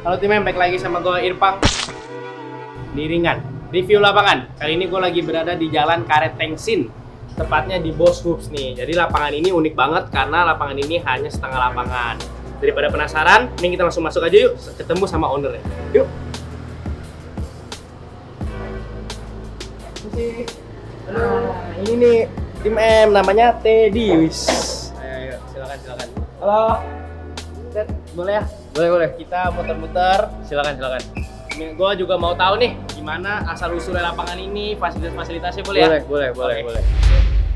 Halo tim, baik lagi sama gue Irfan di Ringan Review Lapangan. Kali ini gue lagi berada di Jalan Karet Tengsin, tepatnya di Bos Hoops nih. Jadi lapangan ini unik banget karena lapangan ini hanya setengah lapangan. Daripada penasaran, ini kita langsung masuk aja yuk, ketemu sama ownernya. Yuk. Nah, ini nih tim M, namanya Teddy. Wis. Ayo, silakan. Halo. Ted, boleh ya? Boleh. Kita muter-muter. Silakan. Gue juga mau tahu nih gimana asal usulnya lapangan ini, fasilitas-fasilitasnya boleh ya? Boleh.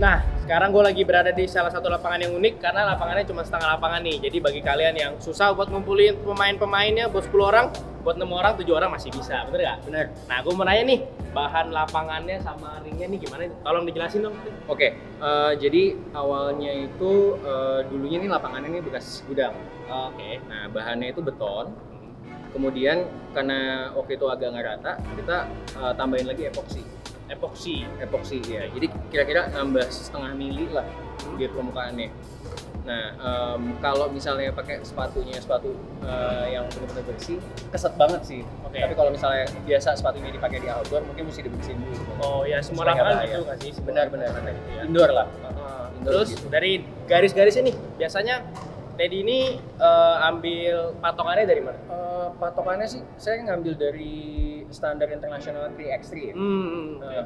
Nah, sekarang gue lagi berada di salah satu lapangan yang unik karena lapangannya cuma setengah lapangan nih. Jadi bagi kalian yang susah buat ngumpulin pemain-pemainnya buat 10 orang, buat 6 orang, 7 orang masih bisa, bener gak? Bener. Nah, gue mau nanya nih, bahan lapangannya sama ringnya nih gimana? Tolong dijelasin dong. Oke, jadi awalnya itu dulunya nih lapangannya ini bekas gudang. Oke. Nah, bahannya itu beton. Kemudian karena waktu itu agak nggak rata, kita tambahin lagi epoksi ya. Jadi kira-kira nambah setengah mili lah di permukaannya. Nah, kalau misalnya pakai sepatu yang benar-benar bersih, keset banget sih. Oke. Tapi kalau misalnya biasa sepatunya dipakai di outdoor, mungkin mesti dibersihin dulu. Oh ya, semua Supaya nggak lapangan bahaya. gitu nggak sih? Benar. Gitu ya. Indoor lah. Indoor Terus gitu. dari garis-garisnya nih, biasanya Teddy ini ambil patokannya dari mana? Patokannya sih saya ngambil dari standar internasional 3x3 ya.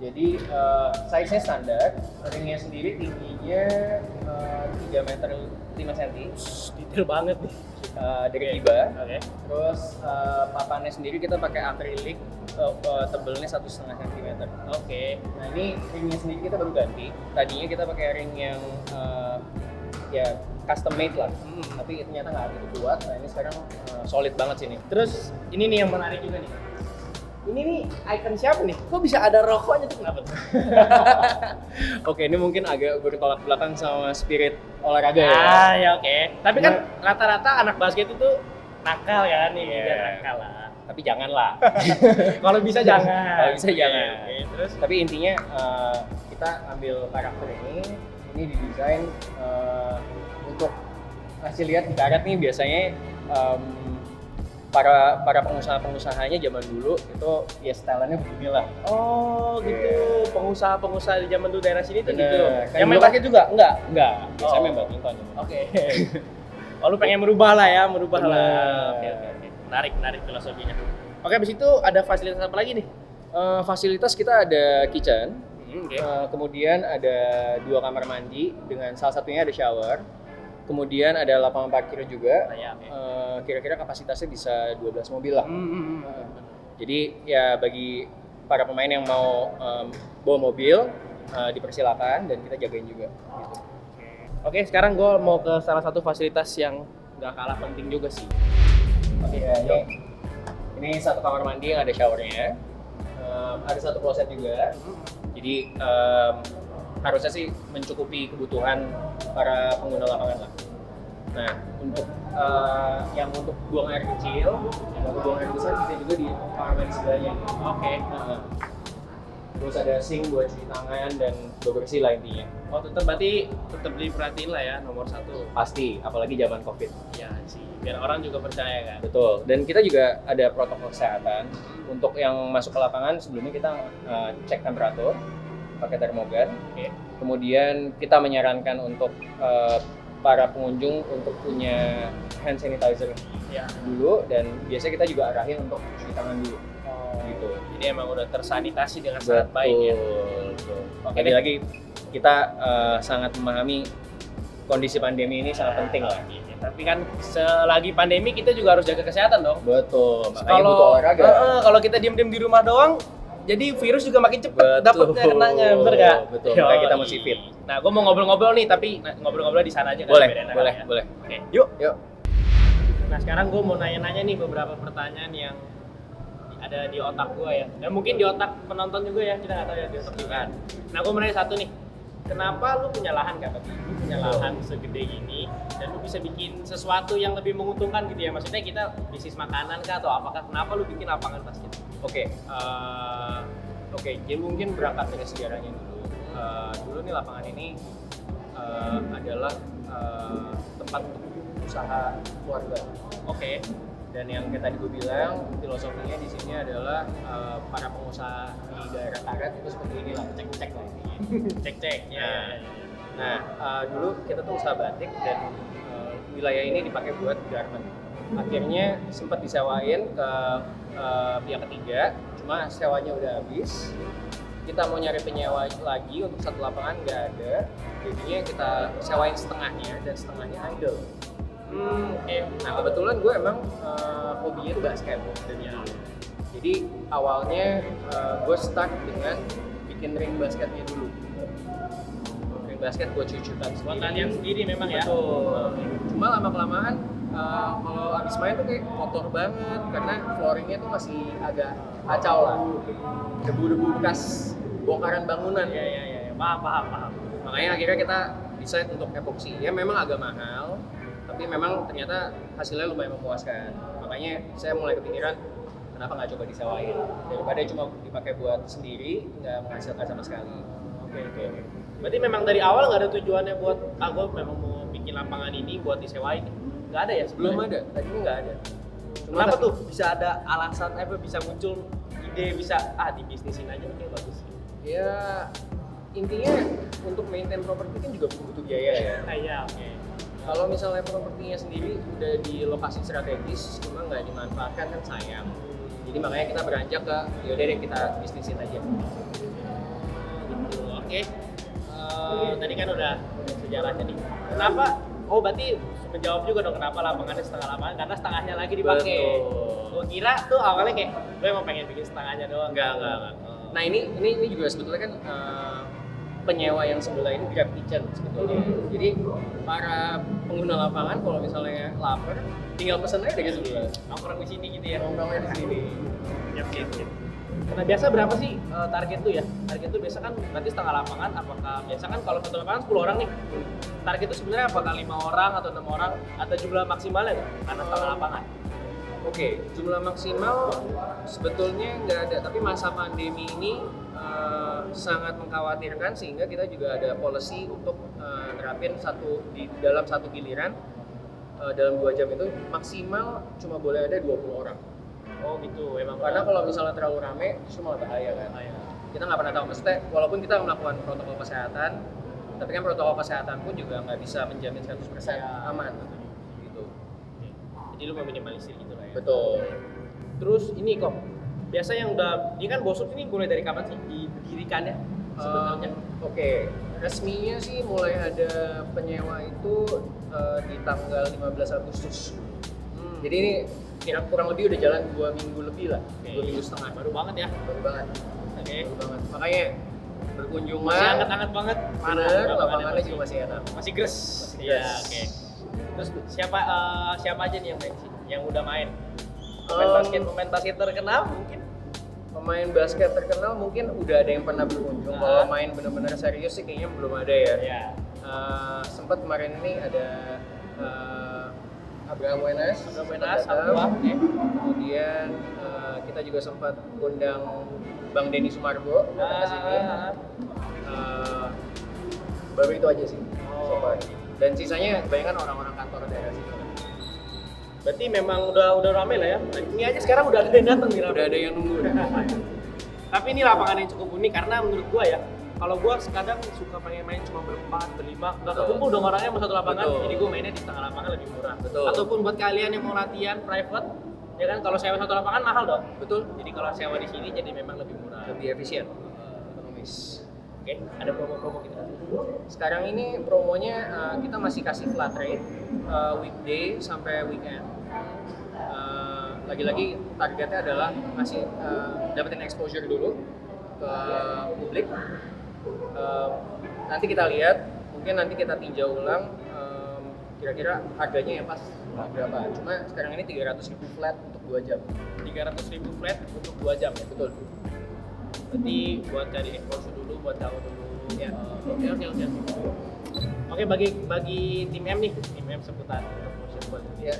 Jadi size-nya standar, ringnya sendiri tingginya 3 meter 5 cm. Detail banget nih. Dari FIBA. Oke. Terus papannya sendiri kita pakai akrilik, tebelnya 1,5 cm. Oke. Nah ini ringnya sendiri kita baru ganti. Tadinya kita pakai ring yang ya custom made lah, tapi ternyata nggak begitu kuat. Nah ini sekarang solid banget sih ini. Terus ini nih yang menarik juga nih. Ini nih icon siapa nih? Kok bisa ada rokoknya tuh, kenapa tuh? Oke, ini mungkin agak bertolak belakang sama spirit olahraga ya. Ya oke. Tapi kan rata-rata anak basket itu nakal ya nih, Iya. nakal lah. Tapi janganlah. Kalau bisa jangan. Kalau bisa jangan. Oke, terus Tapi intinya kita ambil karakter ini didesain untuk ngasih lihat di karet nih biasanya para pengusaha-pengusahanya zaman dulu itu ya stylenya beginilah. oh gitu. Pengusaha-pengusaha di zaman dulu daerah sini tuh Bener. gitu. Kayak Yang main dulu basket juga? Enggak. Biasanya Oh. main badminton. Oke. Oh, lu pengen merubah lah ya, Bener. lah. Oke. Menarik filosofinya. Oke, habis itu ada fasilitas apa lagi nih? Fasilitas kita ada kitchen, Oke. kemudian ada 2 kamar mandi dengan salah satunya ada shower. Kemudian ada lapangan parkir juga. Ya, oke. Kira-kira kapasitasnya bisa 12 mobil lah. Hmm. Jadi ya bagi para pemain yang mau bawa mobil dipersilakan dan kita jagain juga. Gitu. Oke, sekarang gue mau ke salah satu fasilitas yang gak kalah penting juga sih. Oke, ini satu kamar mandi yang ada showernya. Ada satu kloset juga. Jadi harusnya sih mencukupi kebutuhan para pengguna lapangan lah. Nah, untuk yang untuk buang air kecil, untuk buang air besar bisa juga di kamar mandi sebelahnya. Oke. Terus ada sink buat cuci tangan dan bebersih lah intinya. Oh, tetap diperhatiin lah ya, nomor 1. Pasti, apalagi zaman COVID. Ya sih, biar orang juga percaya kan. Betul. Dan kita juga ada protokol kesehatan. Untuk yang masuk ke lapangan sebelumnya kita cek temperatur pakai termogan. Oke. Kemudian kita menyarankan untuk para pengunjung untuk punya hand sanitizer Ya. dulu, dan biasanya kita juga arahin untuk cuci tangan dulu. Gitu. Jadi emang udah tersanitasi dengan sangat baik ya. Betul. Oke deh. Lagi-lagi kita sangat memahami kondisi pandemi ini sangat penting lah. Iya, tapi kan selagi pandemi kita juga harus jaga kesehatan dong. Betul. Makanya butuh olahraga. Kalau kita diem-diem di rumah doang, jadi virus juga makin cepet Betul. dapetnya kenanya, bener gak? Betul, makanya kita mesti fit. Nah, gue mau ngobrol-ngobrol nih, tapi ngobrol-ngobrol di sana aja kan? Boleh, Beda-beda boleh, kan ya? boleh. Oke, yuk. Yuk. Nah, sekarang gue mau nanya-nanya nih beberapa pertanyaan yang ada di otak gue ya. Dan mungkin di otak penonton juga ya, kita nggak tahu ya di otak juga kan. Nah, gue mau nanya satu nih. Kenapa lu punya lahan kak? Lu punya lahan segede ini dan lu bisa bikin sesuatu yang lebih menguntungkan gitu ya? Maksudnya kita bisnis makanan kah atau apakah? Kenapa lu bikin lapangan basket? Oke, jadi mungkin berangkat dari sejarahnya dulu. Dulu nih lapangan ini adalah tempat usaha keluarga. Oke. Dan yang kayak tadi gue bilang, filosofinya di sini adalah para pengusaha di daerah karet itu seperti inilah, cek-cek lah intinya. Cek ya. Nah, dulu kita tuh usaha batik dan wilayah ini dipakai buat garment. Akhirnya sempat disewain ke pihak ketiga, cuma sewanya udah habis. Kita mau nyari penyewa lagi untuk satu lapangan nggak ada, jadinya kita sewain setengahnya dan setengahnya idle. Oke. Nah kebetulan gue emang hobinya itu basket dan jadi awalnya gue start dengan bikin ring basketnya dulu. Ring basket gue cucukan sendiri. Buat kalian sendiri memang ya. Betul. Cuma lama kelamaan kalau abis main tuh kayak kotor banget karena flooringnya tuh masih agak kacau lah. Debu-debu bekas bongkaran bangunan. Iya. Paham. Makanya akhirnya kita decide untuk epoxy. Ya memang agak mahal, tapi memang ternyata hasilnya lumayan memuaskan. Makanya saya mulai kepikiran kenapa nggak coba disewain daripada cuma dipakai buat sendiri nggak menghasilkan sama sekali. Oke. Berarti memang dari awal nggak ada tujuannya buat gue memang mau bikin lapangan ini buat disewain? Nggak ada ya? Belum ada, tadinya nggak ada. Kenapa tuh bisa ada alasan bisa muncul ide bisa dibisnisin aja nih kayak bagus? Ya intinya untuk maintain properti kan juga butuh biaya ya. Iya, oke. Kalau misalnya propertinya sendiri udah di lokasi strategis cuma nggak dimanfaatkan kan sayang. Jadi makanya kita beranjak ke yaudah deh kita bisnisin aja. Gitu. Oke. Tadi kan udah sejarahnya nih. Kenapa? Oh berarti menjawab juga dong kenapa lapangannya setengah lapangan karena setengahnya lagi dipakai. Gue kira tuh awalnya kayak gue emang pengen bikin setengahnya doang. Enggak. Nah ini juga sebetulnya kan penyewa yang sebelah ini Grab Kitchen sebetulnya. Jadi para pengguna lapangan kalau misalnya lapar tinggal pesen aja dari sebelah. Nongkrong di sini gitu ya. Nongkrongnya di sini. Yap. Nah biasa berapa sih target tuh ya? Target tuh biasa kan berarti setengah lapangan. Apakah biasa kan kalau satu lapangan 10 orang nih? Target itu sebenarnya apakah 5 orang atau 6 orang atau jumlah maksimalnya nggak? Karena setengah lapangan. Oke, jumlah maksimal sebetulnya nggak ada, tapi masa pandemi ini sangat mengkhawatirkan sehingga kita juga ada policy untuk nerapin di dalam satu giliran dalam 2 jam itu maksimal cuma boleh ada 20 orang. Oh gitu, emang Karena kalau misalnya terlalu rame justru malah bahaya kan. Kita nggak pernah tahu, maksudnya walaupun kita melakukan protokol kesehatan, tapi kan protokol kesehatan pun juga nggak bisa menjamin 100% aman gitu. Jadi lu meminimalisir gitu lah ya. Betul. Terus ini kok, biasa yang ini kan Bosup ini mulai dari kapan sih didirikannya sebenarnya? Oke, resminya sih mulai ada penyewa itu di tanggal 15 Agustus. Jadi ini kurang lebih udah jalan 2 minggu lebih lah, 2 minggu setengah. Baru banget ya? Baru banget. Oke. Baru banget. Makanya berkunjungan. Masih hangat-hanget banget. Bener, lapangannya juga masih enak. Masih gres. Iya, oke. Terus siapa aja nih yang main sih? Yang udah main? Pemain basket terkenal mungkin? Pemain basket terkenal mungkin udah ada yang pernah berkunjung. Kalau main benar-benar serius sih kayaknya belum ada ya. Iya. Sempat kemarin ini ada Abraham Wenas sama kemudian kita juga sempat undang Bang Denny Sumargo datang ke sini. Baru itu aja sih so far. Dan sisanya kebanyakan orang-orang kantor daerah sini. Berarti memang udah rame lah ya. Ini aja sekarang udah ada yang datang nih. Udah ada yang nunggu. Tapi ini lapangan yang cukup unik karena menurut gua ya, kalau gua kadang suka pengen main cuma berempat, berlima, nggak kekumpul dong orangnya sama satu lapangan. Betul. Jadi gua mainnya di setengah lapangan lebih murah. Betul. Ataupun buat kalian yang mau latihan private, ya kan kalau sewa satu lapangan mahal dong. Betul. Jadi kalau sewa di sini jadi memang lebih murah. Lebih efisien, ekonomis. Oke, ada promo-promo gitu. Sekarang ini promonya kita masih kasih flat rate weekday sampai weekend. Lagi-lagi targetnya adalah masih dapetin exposure dulu ke publik. Nanti kita lihat, mungkin nanti kita tinjau ulang kira-kira harganya yang pas berapa. Cuma sekarang ini 300.000 flat untuk 2 jam. 300.000 flat untuk 2 jam ya? Betul. Berarti buat cari exposure dulu, buat tahu dulu. Ya. Oke. Oke, bagi tim M nih, tim M seputar promotion buat Ya.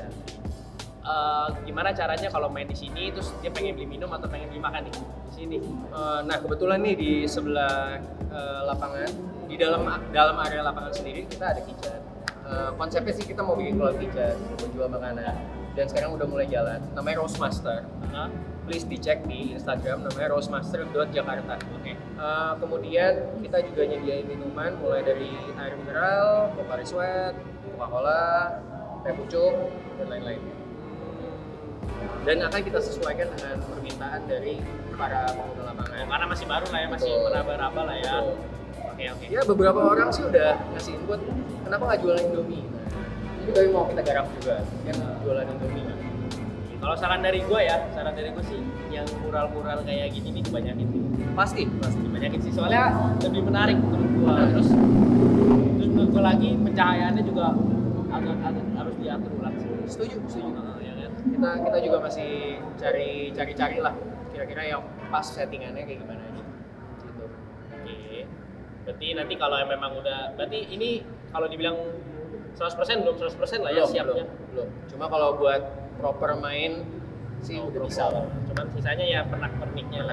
Gimana caranya kalau main di sini terus dia pengen beli minum atau pengen beli makan nih di sini? Nah kebetulan nih di sebelah lapangan, di dalam area lapangan sendiri kita ada kitchen. konsepnya sih kita mau bikin cloud kitchen, mau jual makanan, dan sekarang udah mulai jalan. Namanya Roastmaster. Please dicek di Instagram, namanya roastmaster.jakarta. Kemudian kita juga nyediain minuman mulai dari air mineral, Pocari Sweat, Coca-Cola, teh pucuk, dan lain-lain. Dan akan kita sesuaikan dengan permintaan dari para pengguna lapangan. Karena masih baru lah ya, masih Betul. meraba-raba lah ya. Betul. Oke. Ya beberapa orang sih udah ngasih input, kenapa nggak jualan Indomie? Nah, ini juga mau kita garap juga, yang jualan Indomie. Kalau saran dari gue sih yang mural-mural kayak gini nih dibanyakin sih. Pasti. Dibanyakin sih, soalnya lebih menarik menurut gue. Terus menurut gue lagi pencahayaannya juga agak harus diatur ulang sih. Setuju. Ya kan? Kita juga masih cari lah kira-kira yang pas settingannya kayak gimana aja. Gitu. Oke. Berarti nanti kalau memang udah, berarti ini kalau dibilang 100% belum 100% lah ya siapnya. Belum. Cuma kalau buat proper main sih udah bisa lah. Cuman sisanya ya pernik-perniknya.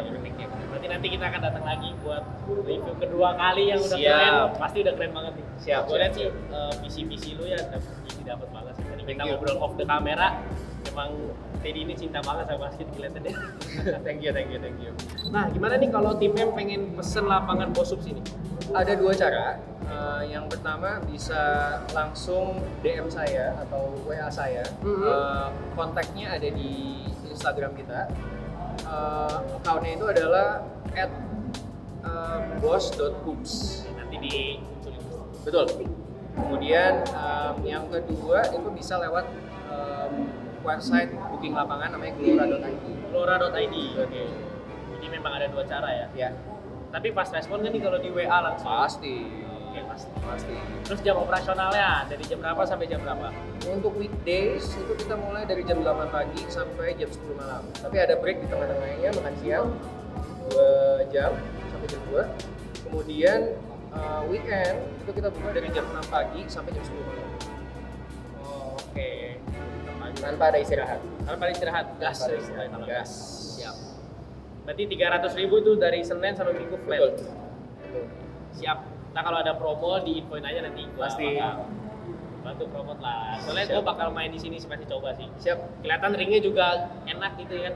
Berarti nanti kita akan datang lagi buat review kedua kali yang udah keren. Pasti udah keren banget nih. Siap. Gue lihat sih visi lu ya dapat banget sih. Tadi kita ngobrol off the camera, emang Teddy ini cinta banget sama basket kelihatannya. Thank you. Nah, gimana nih kalau tim M pengen pesen lapangan Bosup sini? Ada dua cara. Yang pertama bisa langsung DM saya atau WA saya. Kontaknya ada di Instagram kita. Account-nya itu adalah @boss.hoops. Nanti dimunculin. Betul. Kemudian yang kedua itu bisa lewat website booking lapangan namanya glora.id. Glora.id. Oke. Jadi memang ada dua cara ya. Ya, Tapi pas respon kan nih kalau di WA langsung. pasti. Oke, pasti. Pasti. Terus jam operasionalnya dari jam berapa sampai jam berapa? Untuk weekdays itu kita mulai dari jam 8 pagi sampai jam 10 malam. Tapi ada break di tengah-tengahnya, makan siang 2 jam sampai jam 2. Kemudian weekend itu kita buka dari jam 6 pagi sampai jam 10 malam. Oke. Tanpa ada istirahat. Tanpa istirahat, gas. Tanpa ada istirahat. Kalau Gas. Siap. Berarti 300.000 itu dari Senin sampai Minggu flat. Betul. Siap. Nah kalau ada promo diinfoin aja nanti. Gua Pasti. bakal bantu promote lah. Soalnya Siap. gue bakal main di sini pasti coba sih. Siap. Kelihatan ringnya juga enak gitu kan.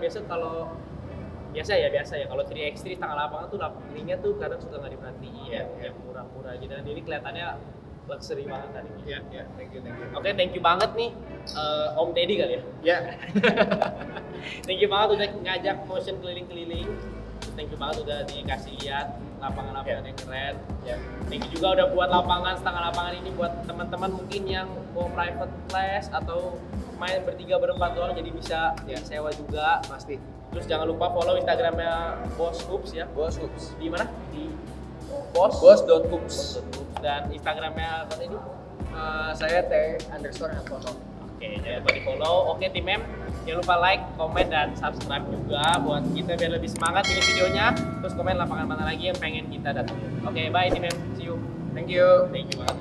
Biasa ya kalau 3x3 tengah lapangan tuh ringnya tuh kadang suka nggak diperhatiin. Iya. Yang murah-murah gitu. Dan ini kelihatannya luxury banget tadi. Ya. Thank you. Oke, thank you banget nih Om Teddy kali ya. Ya. Thank you banget udah ngajak motion keliling-keliling. Thank you banget udah dikasih lihat lapangan-lapangan yang keren. Ya. Thank you juga udah buat lapangan, setengah lapangan ini buat teman-teman mungkin yang mau private class atau main bertiga berempat doang jadi bisa sewa juga. Pasti. Terus jangan lupa follow Instagramnya Boss Hoops ya. Boss Hoops. Di mana? Di Boss.hoops. Dan Instagramnya apa ini? Saya _Antono. Oke, jangan lupa di follow. Oke, tim M, jangan lupa like, komen, dan subscribe juga buat kita biar lebih semangat ini videonya. Terus komen lapangan mana lagi yang pengen kita datangin. Oke, bye tim M, see you. Thank you. Thank you banget.